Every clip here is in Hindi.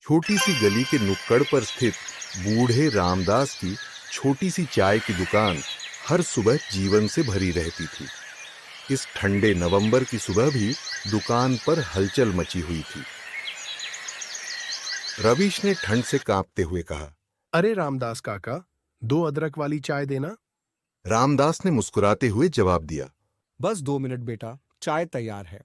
छोटी सी गली के नुक्कड़ पर स्थित बूढ़े रामदास की छोटी सी चाय की दुकान हर सुबह जीवन से भरी रहती थी। इस ठंडे नवंबर की सुबह भी दुकान पर हलचल मची हुई थी। रवीश ने ठंड से कांपते हुए कहा, अरे रामदास काका, 2 अदरक वाली चाय देना। रामदास ने मुस्कुराते हुए जवाब दिया। बस 2 मिनट बेटा, चाय तैयार है।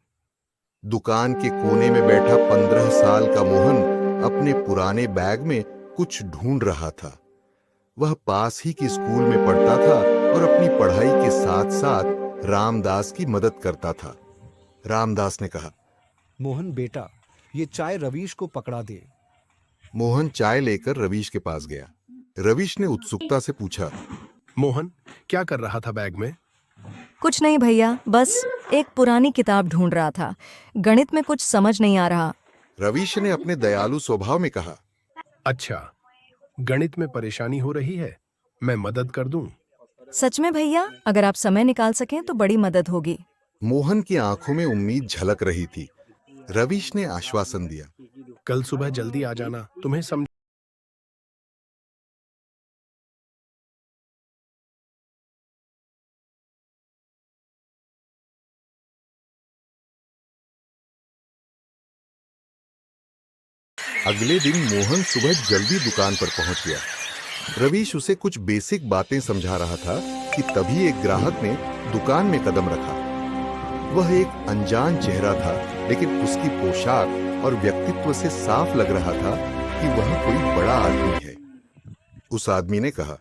दुकान के कोने में बैठा 15 साल का मोहन अपने पुराने बैग में कुछ ढूंढ रहा था। वह पास ही के स्कूल में पढ़ता था और अपनी पढ़ाई के साथ साथ रामदास की मदद करता था। रामदास ने कहा, मोहन बेटा, ये चाय रवीश को पकड़ा दे। मोहन चाय लेकर रवीश के पास गया। रवीश ने उत्सुकता से पूछा, मोहन, क्या कर रहा था बैग में? कुछ नहीं भैया, बस एक पुरानी किताब ढूंढ रहा था। गणित में कुछ समझ नहीं आ रहा। रवीश ने अपने दयालु स्वभाव में कहा। अच्छा, गणित में परेशानी हो रही है, मैं मदद कर दूं? सच में भैया, अगर आप समय निकाल सकें तो बड़ी मदद होगी। मोहन की आंखों में उम्मीद झलक रही थी। रवीश ने आश्वासन दिया। कल सुबह जल्दी आ जाना, तुम्हें समझ। अगले दिन मोहन सुबह जल्दी दुकान पर पहुंच गया। रवीश उसे कुछ बेसिक बातें समझा रहा था कि तभी एक ग्राहक ने दुकान में कदम रखा। वह एक अनजान चेहरा था, लेकिन उसकी पोशाक और व्यक्तित्व से साफ लग रहा था कि वह कोई बड़ा आदमी है। उस आदमी ने कहा,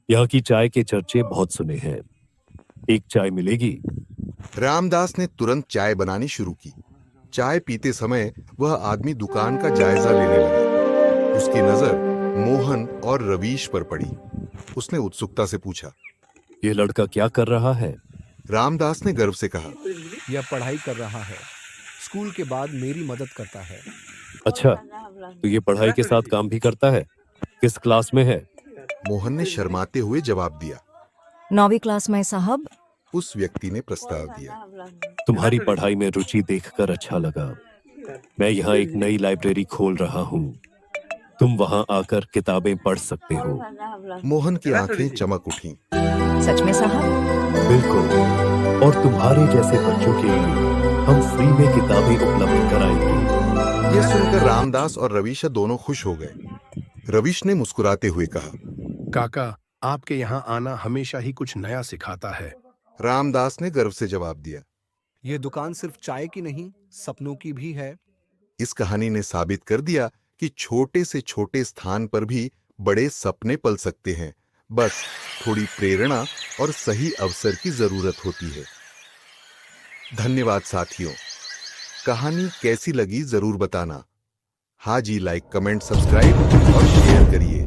यहाँ की चाय के चर्चे बहुत सुने हैं, एक चाय मिलेगी? रामदास ने तुरंत चाय बनानी शुरू की। चाय पीते समय वह आदमी दुकान का जायजा लेने लगा। उसकी नजर मोहन और रवीश पर पड़ी। उसने उत्सुकता से पूछा, ये लड़का क्या कर रहा है? रामदास ने गर्व से कहा, यह पढ़ाई कर रहा है, स्कूल के बाद मेरी मदद करता है। अच्छा, तो ये पढ़ाई के साथ काम भी करता है? किस क्लास में है? मोहन ने शर्माते हुए जवाब दिया। 9वीं क्लास में साहब। उस व्यक्ति ने प्रस्ताव दिया। तुम्हारी पढ़ाई में रुचि देखकर अच्छा लगा। मैं यहाँ एक नई लाइब्रेरी खोल रहा हूँ, तुम वहाँ आकर किताबें पढ़ सकते हो। मोहन की आंखें चमक उठीं। सच में साहब? बिल्कुल, और तुम्हारे जैसे बच्चों के लिए हम फ्री में किताबें उपलब्ध कराएंगे। यह सुनकर रामदास और रवीश दोनों खुश हो गए। रवीश ने मुस्कुराते हुए कहा, काका, आपके यहाँ आना हमेशा ही कुछ नया सिखाता है। रामदास ने गर्व से जवाब दिया। यह दुकान सिर्फ चाय की नहीं, सपनों की भी है। इस कहानी ने साबित कर दिया कि छोटे से छोटे स्थान पर भी बड़े सपने पल सकते हैं। बस थोड़ी प्रेरणा और सही अवसर की जरूरत होती है। धन्यवाद साथियों। कहानी कैसी लगी जरूर बताना। हाँ जी, लाइक, कमेंट, सब्सक्राइब और शेयर करिए।